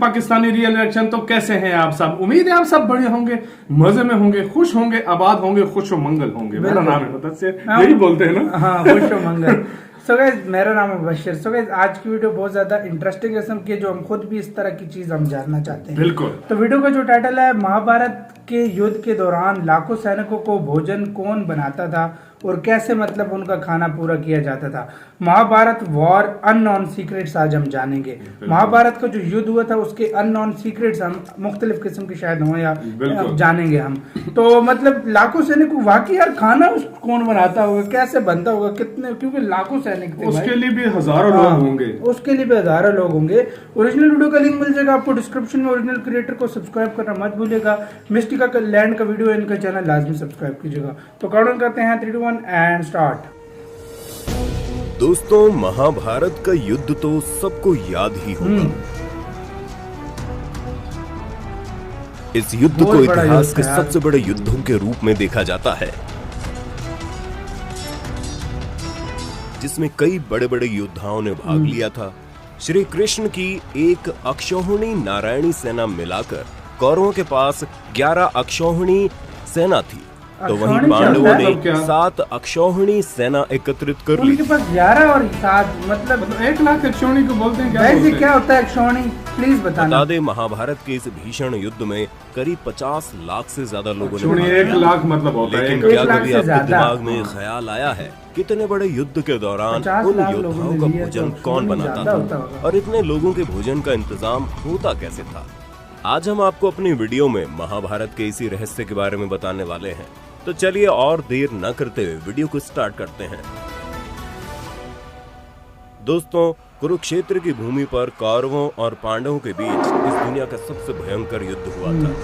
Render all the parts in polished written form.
Pakistani real reaction. तो कैसे हैं आप सब? उम्मीद है आप सब बढ़िया होंगे, मजे में होंगे, खुश होंगे, आबाद होंगे, खुश मंगल होंगे। मेरा नाम है मुदस्सिर, यही बोलते हैं ना? हाँ, खुश मंगल। सो गाइस, मेरा नाम है बशीर। सो गाइस, आज की वीडियो बहुत ज्यादा इंटरेस्टिंग किस्म की है, जो हम खुद भी इस तरह की चीज हम जानना चाहते हैं। बिल्कुल। तो वीडियो का जो टाइटल है, महाभारत के युद्ध के दौरान लाखों सैनिकों को भोजन कौन बनाता था और कैसे मतलब उनका खाना पूरा किया जाता था। महाभारत वॉर अननोन सीक्रेट्स आज हम जानेंगे। महाभारत का जो युद्ध हुआ था उसके अननोन सीक्रेट्स हम मुख्तलिफ किस्म के शायद हो या जानेंगे हम। तो मतलब लाखों सैनिकों, वाकई यार खाना कौन बनाता होगा, कैसे बनता होगा, कितने, क्योंकि लाखों सैनिक थे, उसके लिए भी हजारों लोग होंगे। उसके लिए भी हजारों लोग होंगे। ओरिजिनल वीडियो का लिंक मिल जाएगा आपको डिस्क्रिप्शन में। ओरिजिनल क्रिएटर को सब्सक्राइब करना मत भूलिएगा। मिस्टिका का लैंड का वीडियो, इनका चैनल लाजमी सब्सक्राइब कीजिएगा। तो काउंटडाउन करते हैं 3, 2, 1 एंड स्टार्ट। दोस्तों, महाभारत का युद्ध तो सबको याद ही होगा। इस युद्ध को इतिहास के सबसे बड़े युद्धों के रूप में देखा जाता है, जिसमें कई बड़े बड़े योद्धाओं ने भाग लिया था। श्री कृष्ण की एक अक्षौहिणी नारायणी सेना मिलाकर कौरवों के पास 11 अक्षौहिणी सेना थी, तो वहीं पांडवों ने 7 अक्षौहिणी सेना एकत्रित कर ली। उनके पास 11 और 7 मतलब 1 लाख अक्षौहिणी को बोलते हैं। क्या होता है अक्षौहिणी, प्लीज बताना। बता दे, महाभारत के इस भीषण युद्ध में करीब 50 लाख से ज्यादा लोगों ने 1 लाख मतलब होता है। लेकिन क्या कभी आपके दिमाग में ख्याल आया है कितने बड़े युद्ध के दौरान उन योद्धाओं का भोजन कौन बनाता था और इतने लोगों के भोजन का इंतजाम होता कैसे था? आज हम आपको अपनी वीडियो में महाभारत के इसी रहस्य के बारे में बताने वाले हैं। तो चलिए और देर न करते हुए वीडियो को स्टार्ट करते हैं। दोस्तों, कुरुक्षेत्र की भूमि पर कौरवों और पांडवों के बीच इस दुनिया का सबसे भयंकर युद्ध हुआ था,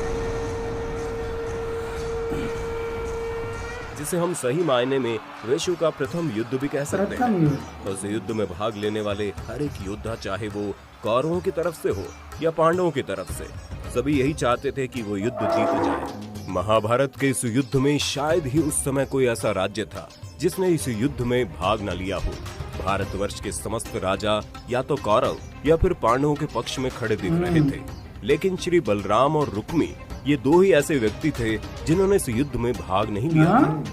जिसे हम सही मायने में विश्व का प्रथम युद्ध भी कह सकते हैं। उस युद्ध में भाग लेने वाले हर एक योद्धा, चाहे वो कौरवों की तरफ से हो या पांडवों की तरफ से, सभी यही चाहते थे कि वो युद्ध जीत जाए। महाभारत के इस युद्ध में शायद ही उस समय कोई ऐसा राज्य था जिसने इस युद्ध में भाग न लिया हो। भारतवर्ष के समस्त राजा या तो कौरव या फिर पांडवों के पक्ष में खड़े दिख रहे थे, लेकिन श्री बलराम और रुक्मी ये 2 ही ऐसे व्यक्ति थे जिन्होंने इस युद्ध में भाग नहीं लिया था।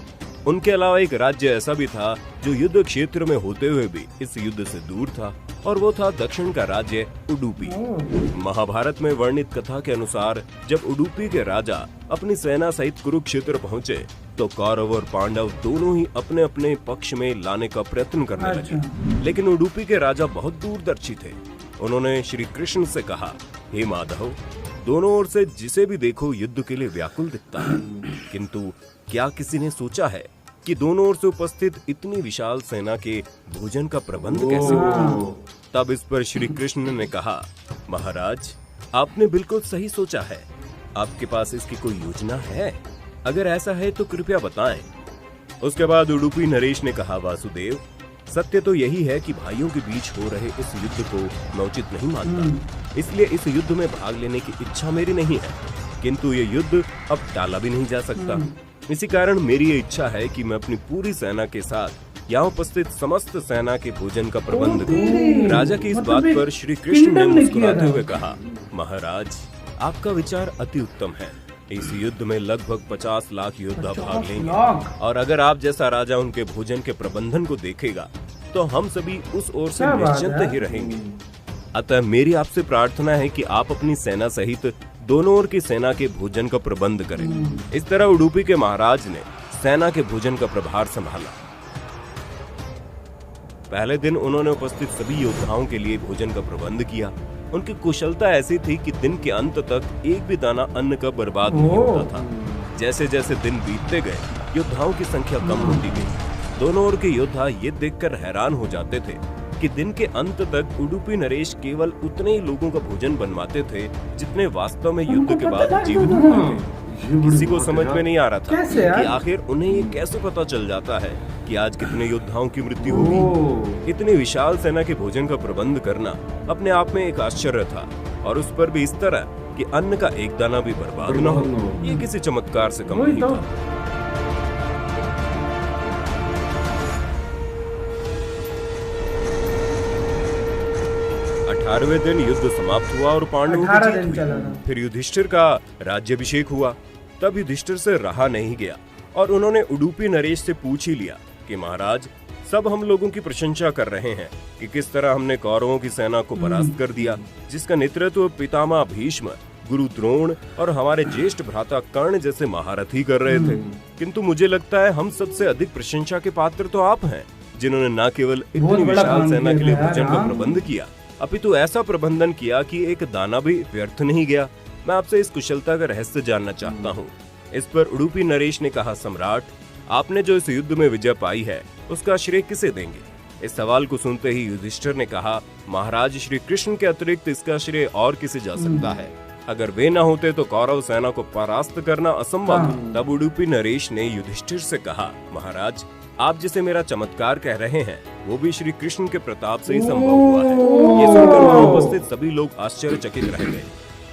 उनके अलावा एक राज्य ऐसा भी था जो युद्ध क्षेत्र में होते हुए भी इस युद्ध से दूर था, और वो था दक्षिण का राज्य उडुपी। महाभारत में वर्णित कथा के अनुसार जब उडुपी के राजा अपनी सेना सहित कुरुक्षेत्र पहुंचे, तो कौरव और पांडव दोनों ही अपने अपने पक्ष में लाने का प्रयत्न करने लगे। लेकिन उडुपी के राजा बहुत दूरदर्शी थे। उन्होंने श्री कृष्ण से कहा, हे माधव, दोनों ओर से जिसे भी देखो युद्ध के लिए व्याकुल दिखता है, किंतु क्या किसी ने सोचा है कि दोनों ओर से उपस्थित इतनी विशाल सेना के भोजन का प्रबंध कैसे हो? तब इस पर श्री कृष्ण ने कहा, महाराज, आपने बिल्कुल सही सोचा है। आपके पास इसकी कोई योजना है? अगर ऐसा है तो कृपया बताएं। उसके बाद उडुपी नरेश ने कहा, वासुदेव, सत्य तो यही है कि भाइयों के बीच हो रहे इस युद्ध को मैं उचित नहीं मानता, इसलिए इस युद्ध में भाग लेने की इच्छा मेरी नहीं है, किंतु ये युद्ध अब टाला भी नहीं जा सकता। इसी कारण मेरी ये इच्छा है कि मैं अपनी पूरी सेना के साथ यहाँ उपस्थित समस्त सेना के भोजन का प्रबंध करूं। राजा की इस बात पर श्री कृष्ण ने मुस्कुराते हुए कहा, महाराज, आपका विचार अति उत्तम है। इस युद्ध में लगभग 50 लाख योद्धा भाग लेंगे, और अगर आप जैसा राजा उनके भोजन के प्रबंधन को देखेगा तो हम सभी उस ओर से निश्चिंत ही रहेंगे। अतः मेरी आपसे प्रार्थना है कि आप अपनी सेना सहित दोनों ओर की सेना के भोजन का प्रबंध करें। इस तरह उडुपी के महाराज ने सेना के भोजन का प्रभार संभाला। पहले दिन उन्होंने उपस्थित सभी योद्धाओं के लिए भोजन का प्रबंध किया। उनकी कुशलता ऐसी थी कि दिन के अंत तक एक भी दाना अन्न का बर्बाद नहीं होता था। जैसे जैसे दिन बीतते गए, योद्धाओं की संख्या कम होती गई। दोनों ओर के योद्धा ये देखकर हैरान हो जाते थे कि दिन के अंत तक उडुपी नरेश केवल उतने ही लोगों का भोजन बनवाते थे जितने वास्तव में युद्ध के बाद जीवित हुए थे। किसी को समझ में नहीं आ रहा था कि आखिर उन्हें ये कैसे पता चल जाता है कि आज कितने योद्धाओं की मृत्यु होगी। इतनी विशाल सेना के भोजन का प्रबंध करना अपने आप में एक आश्चर्य था, और उस पर भी इस तरह कि अन्न का एक दाना भी बर्बाद न हो, ये किसी चमत्कार से कम नहीं था। 18वें दिन युद्ध समाप्त हुआ और पांडवों की 18 जीत दिन हुई। चला था। फिर युधिष्ठिर का राज्याभिषेक हुआ। तब युधिष्ठिर से रहा नहीं गया और उन्होंने उडुपी नरेश से पूछ ही लिया कि महाराज, सब हम लोगों की प्रशंसा कर रहे हैं कि किस तरह हमने कौरवों की सेना को परास्त कर दिया, जिसका नेतृत्व पितामह भीष्म, गुरु द्रोण और हमारे ज्येष्ठ भ्राता कर्ण जैसे महारथी कर रहे थे। किंतु मुझे लगता है हम सबसे अधिक प्रशंसा के पात्र तो आप हैं, जिन्होंने न केवल बहुत इतनी बड़ा विशाल काम सेना किया के लिए यार, भोजन का हाँ। प्रबंध किया, अपितु ऐसा प्रबंधन किया कि एक दाना भी व्यर्थ नहीं गया। मैं आपसे इस कुशलता का रहस्य जानना चाहता हूँ। इस पर उडुपी नरेश ने कहा, सम्राट, आपने जो इस युद्ध में विजय पाई है उसका श्रेय किसे देंगे? इस सवाल को सुनते ही युधिष्ठिर ने कहा, महाराज, श्री कृष्ण के अतिरिक्त इसका श्रेय और किसे जा सकता है? अगर वे न होते तो कौरव सेना को परास्त करना असंभव था। तब उडुपी नरेश ने युधिष्ठिर से कहा, महाराज, आप जिसे मेरा चमत्कार कह रहे हैं वो भी श्री कृष्ण के प्रताप से ही संभव हुआ है। ये सुनकर वहां उपस्थित सभी लोग आश्चर्यचकित रह गए।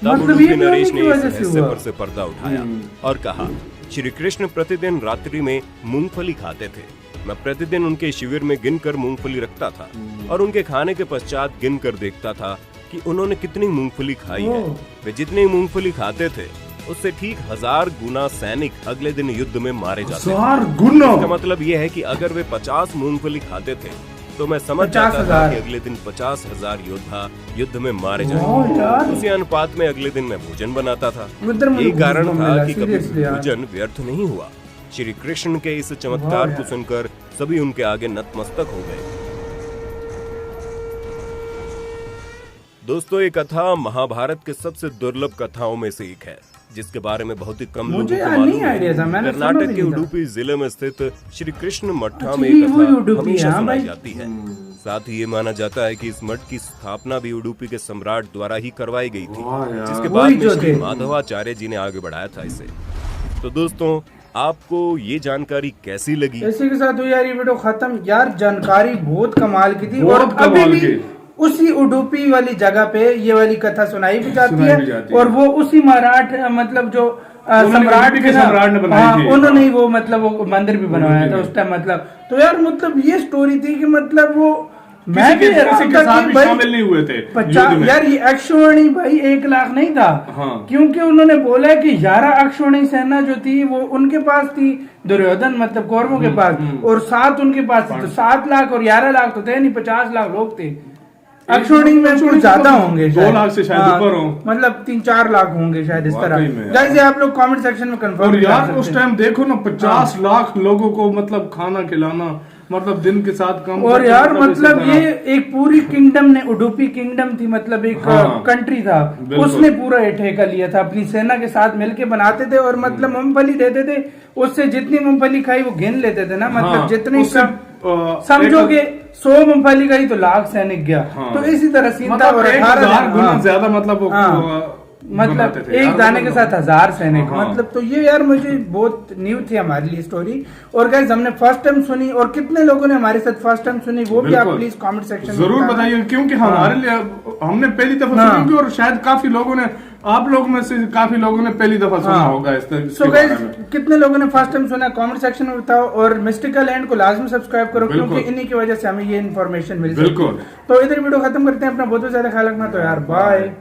तब मतलब उडुपी ये नरेश ने की इस वजह से रहस्य हुआ। पर से पर्दा उठाया और कहा, श्री कृष्ण प्रतिदिन रात्रि में मूंगफली खाते थे। मैं प्रतिदिन उनके शिविर में गिनकर मूंगफली रखता था और उनके खाने के पश्चात गिनकर देखता था कि उन्होंने कितनी मूंगफली खाई है। वे जितनी मूंगफली खाते थे उससे ठीक 1000 गुना सैनिक अगले दिन युद्ध में मारे जाते थे। 1000 गुना? इसका मतलब यह है कि अगर वे 50 मूंगफली खाते थे तो मैं समझ जाता था कि अगले दिन 50,000 योद्धा युद्ध में मारे जाएंगे। उसी अनुपात में अगले दिन मैं भोजन बनाता था। यही कारण था कि कभी भोजन व्यर्थ नहीं हुआ। श्री कृष्ण के इस चमत्कार को सुनकर सभी उनके आगे नतमस्तक हो गए। दोस्तों, ये कथा महाभारत के सबसे दुर्लभ कथाओं में से एक है, जिसके बारे में बहुत ही कम लोगों को मालूम है। कर्नाटक के उडुपी जिले में स्थित श्री कृष्ण मठा में ये कथा हमेशा सुनाई जाती है। साथ ही ये माना जाता है कि इस मठ की स्थापना भी उडुपी के सम्राट द्वारा ही करवाई गई थी, जिसके बाद में श्री माधवाचार्य जी ने आगे बढ़ाया था इसे। तो दोस्तों, आपको ये जानकारी कैसी लगी? इसी के साथ यार ये वीडियो खत्म। यार जानकारी बहुत कमाल की थी और बहुत अभी कमाल भी की। उसी उडुपी वाली जगह पे ये वाली कथा सुनाई भी जाती है और वो उसी मराठ मतलब जो सम्राट के सम्राट ने बनाई थी। उन्होंने ही वो मतलब वो मंदिर भी बनवाया था उस टाइम। मतलब तो यार मतलब ये स्टोरी थी कि मतलब वो मैं भी किसी के साथ भी शामिल नहीं हुए थे 50 यार ये अक्षौहिणी भाई 1 लाख नहीं था। हाँ। क्योंकि उन्होंने बोला कि 11 अक्षौहिणी सेना जो थी वो उनके पास थी, दुर्योधन मतलब कौरवों के पास, और 7 उनके पास थी। तो 7 लाख और 11 लाख तो थे नहीं, 50 लाख लोग थे। अक्षौहिणी में कुछ ज्यादा होंगे, 2 लाख से शायद ऊपर हो, मतलब 3-4 लाख होंगे शायद इस तरह। गाइस आप लोग कमेंट सेक्शन में कंफर्म। और यार उस टाइम देखो ना 50 लाख लोगों को मतलब खाना खिलाना, मतलब दिन के साथ कम। और यार मतलब ये एक पूरी किंगडम ने, उडुपी किंगडम थी मतलब एक कंट्री था, उसने पूरा ये ठेका लिया था, अपनी सेना के साथ मिलके बनाते थे और मतलब मूंगफली देते थे। उससे जितनी मूंगफली खाई वो गिन लेते थे ना, मतलब जितनी समझोगे 100 मूंगफली खाई तो लाख सैनिक गया। तो इसी तरह सीन था। और 18 गुना ज्यादा मतलब मतलब एक दाने के साथ 1000 सैनिक। मतलब तो ये यार मुझे बहुत न्यू थी हमारे लिए स्टोरी। और गाइस हमने फर्स्ट टाइम सुनी, और कितने लोगों ने हमारे साथ फर्स्ट टाइम सुनी वो भी आप प्लीज कमेंट सेक्शन में जरूर बताइए, क्योंकि हमारे लिए हमने पहली दफा सुनी और शायद काफी लोगों ने, आप लोग में से काफी लोगों ने पहली दफा सुना होगा इस तरह। सो गाइस कितने लोगों ने फर्स्ट टाइम सुना कमेंट सेक्शन में बताओ, और मिस्टिकल एंड को लाजमी सब्सक्राइब करो क्योंकि इन्हीं की वजह से हमें ये इन्फॉर्मेशन मिल सकती है। तो इधर वीडियो खत्म करते हैं। अपना बहुत ज्यादा ख्याल रखना। तो यार बाय।